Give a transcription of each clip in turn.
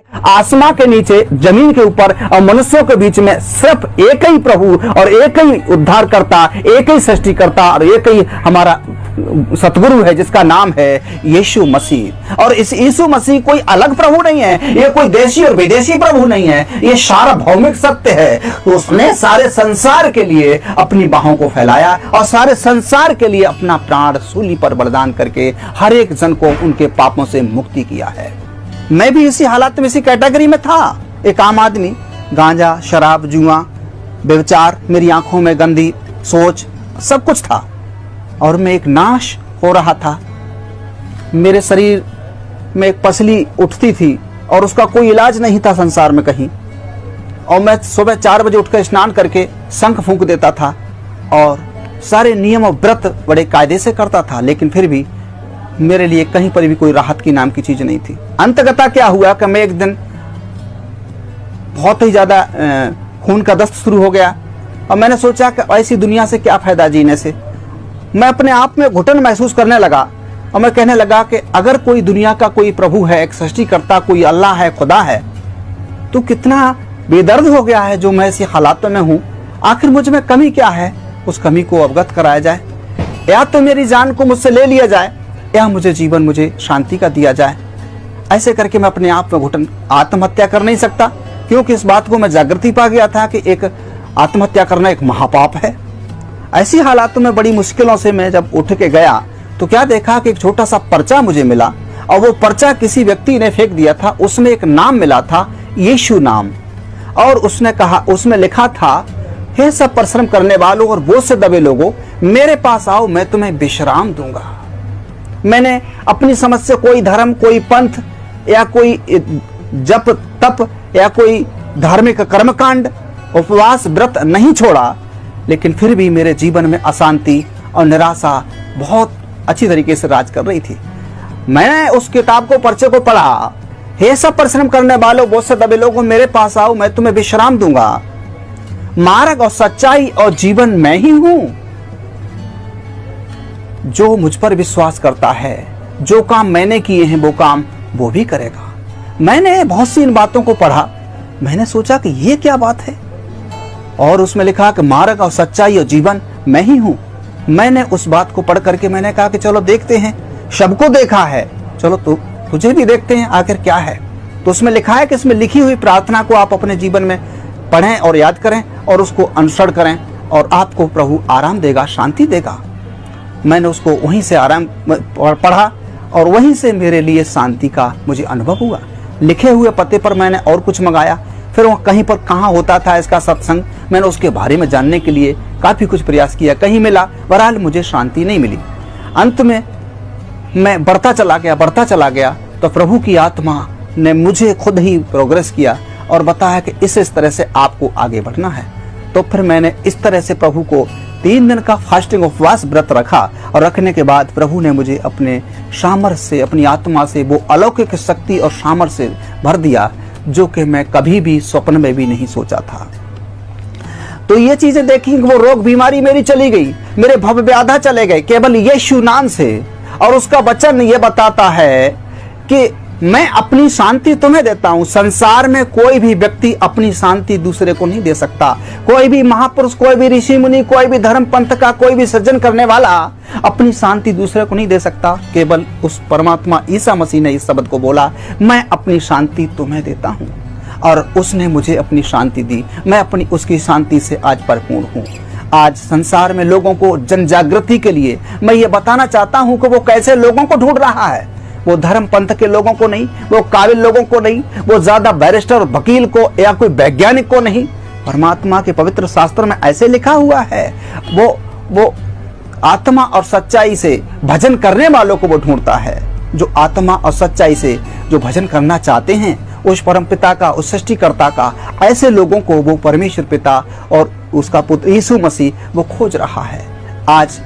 आसमां के नीचे, जमीन के ऊपर और मनुष्यों के बीच में सिर्फ एक ही प्रभु और एक ही उद्धारकर्ता, एक ही सृष्टिकर्ता और एक ही हमारा सतगुरु है, जिसका नाम है यीशु मसीह। और इस यीशु मसीह कोई अलग प्रभु नहीं है, ये कोई देशी और विदेशी प्रभु नहीं है, ये सार्वभौमिक सत्य है। तो उसने सारे संसार के लिए अपनी बाहों को फैलाया और सारे संसार के लिए अपना प्राण सूली पर बलिदान करके हर एक जन को उनके पापों से मुक्ति किया है। मैं भी इसी हालात में, इसी कैटेगरी में था, एक आम आदमी। गांजा, शराब, जुआ, व्यभिचार, मेरी आंखों में गंदी सोच, सब कुछ था और मैं एक नाश हो रहा था। मेरे शरीर में एक पसली उठती थी और उसका कोई इलाज नहीं था संसार में कहीं। और मैं सुबह 4 बजे उठकर स्नान करके शंख फूंक देता था और सारे नियम और व्रत बड़े कायदे से करता था, लेकिन फिर भी मेरे लिए कहीं पर भी कोई राहत की नाम की चीज नहीं थी। अंततः क्या हुआ कि मैं एक दिन बहुत ही ज्यादा खून का दस्त शुरू हो गया और मैंने सोचा कि ऐसी दुनिया से क्या फायदा जीने से। मैं अपने आप में घुटन महसूस करने लगा और मैं कहने लगा कि अगर कोई दुनिया का कोई प्रभु है, एक सृष्टिकर्ता, कोई अल्लाह है, खुदा है, तो कितना बेदर्द हो गया है जो मैं ऐसी हालातों में हूँ। आखिर मुझ में कमी क्या है, उस कमी को अवगत कराया जाए, या तो मेरी जान को मुझसे ले लिया जाए या मुझे शांति का दिया जाए। ऐसे करके मैं अपने आप में घुटन, आत्महत्या कर नहीं सकता, क्योंकि इस बात को मैं जागृति पा गया था कि एक आत्महत्या करना एक महापाप है। ऐसी हालातों में बड़ी मुश्किलों से मैं जब उठ के गया तो क्या देखा कि एक छोटा सा पर्चा मुझे मिला और वो पर्चा किसी व्यक्ति ने फेंक दिया था। उसमें एक नाम मिला था, यीशु नाम, और उसने कहा, उसमें लिखा था, हे सब परिश्रम करने वालों और बोझ से दबे लोगों, मेरे पास आओ, मैं तुम्हें विश्राम दूंगा। मैंने अपनी समझ से कोई धर्म, कोई पंथ या कोई जप तप या कोई धार्मिक कर्मकांड, उपवास, व्रत नहीं छोड़ा, लेकिन फिर भी मेरे जीवन में अशांति और निराशा बहुत अच्छी तरीके से राज कर रही थी। मैंने उस किताब को, पर्चे को पढ़ा, हे सब परिश्रम करने वालों, बोझ से दबे लोगों, मेरे पास आओ, मैं तुम्हें विश्राम दूंगा। मार्ग और सच्चाई और जीवन मैं ही हूं। जो मुझ पर विश्वास करता है, जो काम मैंने किए हैं वो काम वो भी करेगा। मैंने बहुत सी इन बातों को पढ़ा, मैंने सोचा कि ये क्या बात है, और उसमें लिखा कि मार्ग और सच्चाई और जीवन मैं ही हूं। मैंने उस बात को पढ़ करके मैंने कहा कि चलो देखते हैं, सबको देखा है, चलो तुझे भी देखते हैं आखिर क्या है। तो उसमें लिखा है कि इसमें लिखी हुई प्रार्थना को आप अपने जीवन में पढ़ें और याद करें और उसको अनुसरण करें और आपको प्रभु आराम देगा, शांति देगा। मैंने उसको वहीं से आराम पढ़ा और वहीं से मेरे लिए शांति का मुझे अनुभव हुआ। लिखे हुए पते पर मैंने और कुछ मंगाया, फिर वो कहीं पर कहाँ होता था इसका सत्संग, मैंने उसके बारे में जानने के लिए काफी कुछ प्रयास किया, कहीं मिला, बहरहाल मुझे शांति नहीं मिली। अंत में मैं बढ़ता चला गया तो प्रभु की आत्मा ने मुझे खुद ही प्रोग्रेस किया और बताया कि इस तरह से आपको आगे बढ़ना है। तो फिर मैंने इस तरह से प्रभु को 3 दिन का फास्टिंग उपवास व्रत रखा और रखने के बाद प्रभु ने मुझे अपने सामर्थ्य से, अपनी आत्मा से वो अलौकिक शक्ति और सामर्थ्य से भर दिया जो कि मैं कभी भी स्वप्न में भी नहीं सोचा था। तो ये चीजें देखी, वो रोग बीमारी मेरी चली गई, मेरे भव व्याधा चले गए केवल यीशु नाम से। और उसका वचन ये बताता है कि मैं अपनी शांति तुम्हें देता हूं। संसार में कोई भी व्यक्ति अपनी शांति दूसरे को नहीं दे सकता। कोई भी महापुरुष, कोई भी ऋषि मुनि, कोई भी धर्म पंथ का कोई भी सृजन करने वाला अपनी शांति दूसरे को नहीं दे सकता। केवल उस परमात्मा ईसा मसीह ने इस शब्द को बोला, मैं अपनी शांति तुम्हें देता हूं, और उसने मुझे अपनी शांति दी। मैं अपनी उसकी शांति से आज परिपूर्ण हूं। आज संसार में लोगों को जन जागृति के लिए मैं ये बताना चाहता हूं कि वो कैसे लोगों को ढूंढ रहा है। वो धर्म पंथ के लोगों को नहीं, वो काबिल लोगों को नहीं, वो ज्यादा बैरिस्टर वकील को या कोई वैज्ञानिक को नहीं। परमात्मा के पवित्र शास्त्र में ऐसे लिखा हुआ है, वो आत्मा और सच्चाई से भजन करने वालों को वो ढूंढता है। जो आत्मा और सच्चाई से जो भजन करना चाहते हैं उस परम पिता का, उस सृष्टिकर्ता का, ऐसे लोगों को वो परमेश्वर पिता और उसका पुत्र यीशु मसीह वो खोज रहा है। आज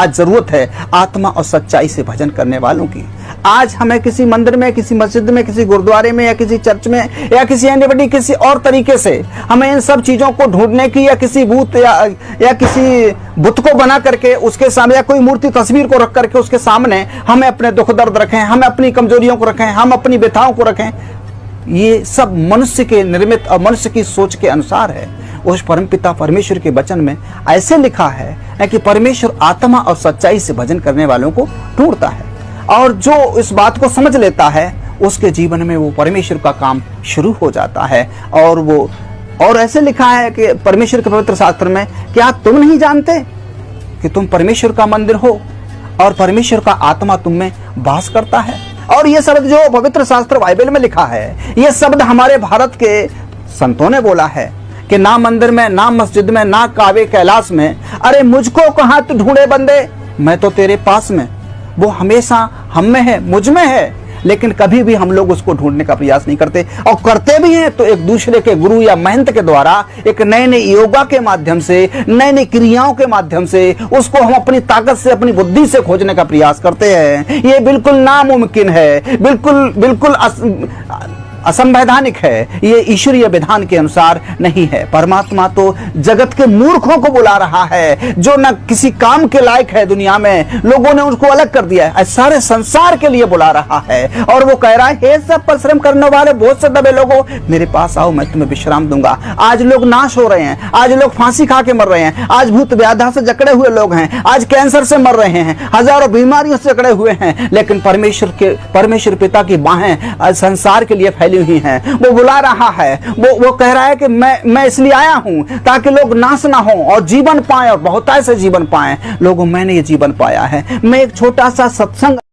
जरूरत है आत्मा और सच्चाई से भजन करने वालों की। आज हमें किसी मंदिर में, किसी मस्जिद में, किसी गुरुद्वारे में या किसी चर्च में या किसी एनीबडी किसी और तरीके से हमें इन सब चीजों को ढूंढने की, या किसी भूत या किसी बुत को बना करके उसके सामने, या कोई मूर्ति तस्वीर को रख करके उसके सामने हमें अपने दुख दर्द रखें, हम अपनी कमजोरियों को रखें, हम अपनी व्यथाओं को रखें। ये सब मनुष्य के निर्मित और मनुष्य की सोच के अनुसार है। उस परमपिता परमेश्वर के वचन में ऐसे लिखा है कि परमेश्वर आत्मा और सच्चाई से भजन करने वालों को ढूंढता है, और जो इस बात को समझ लेता है उसके जीवन में वो परमेश्वर का काम शुरू हो जाता है। और ऐसे लिखा है कि परमेश्वर के पवित्र शास्त्र में, क्या तुम नहीं जानते कि तुम परमेश्वर का मंदिर हो और परमेश्वर का आत्मा तुम में वास करता है। और ये शब्द जो पवित्र शास्त्र बाइबल में लिखा है, ये शब्द हमारे भारत के संतों ने बोला है कि ना मंदिर में, ना मस्जिद में, ना काबे कैलाश में, अरे मुझको कहाँ तू ढूंढे बंदे, मैं तो तेरे पास में। वो हमेशा हम में है, मुझ में है, लेकिन कभी भी हम लोग उसको ढूंढने का प्रयास नहीं करते, और करते भी हैं तो एक दूसरे के गुरु या महंत के द्वारा, एक नए नए योगा के माध्यम से, नए नई क्रियाओं के माध्यम से उसको हम अपनी ताकत से, अपनी बुद्धि से खोजने का प्रयास करते हैं। ये बिल्कुल नामुमकिन है, बिल्कुल असंवैधानिक है, ये ईश्वरीय विधान के अनुसार नहीं है। परमात्मा तो जगत के मूर्खों को बुला रहा है, जो न किसी काम के लायक है, दुनिया में लोगों ने उसको अलग कर दिया है, सारे संसार के लिए बुला रहा है। और वो कह रहा है, हे सब परिश्रम करने वाले बहुत से दबे लोगों, मेरे पास आओ, मैं तुम्हें विश्राम दूंगा। आज लोग नाश हो रहे हैं, आज लोग फांसी खा के मर रहे हैं, आज भूत व्याधा से जकड़े हुए लोग हैं, आज कैंसर से मर रहे हैं, हजारों बीमारियों से जकड़े हुए हैं, लेकिन परमेश्वर पिता की बाहें संसार के लिए हुई हैं। वो बुला रहा है, वो कह रहा है कि मैं इसलिए आया हूं ताकि लोग नाश ना हो और जीवन पाएं, और बहुतायत से जीवन पाएं। लोगों, मैंने ये जीवन पाया है। मैं एक छोटा सा सत्संग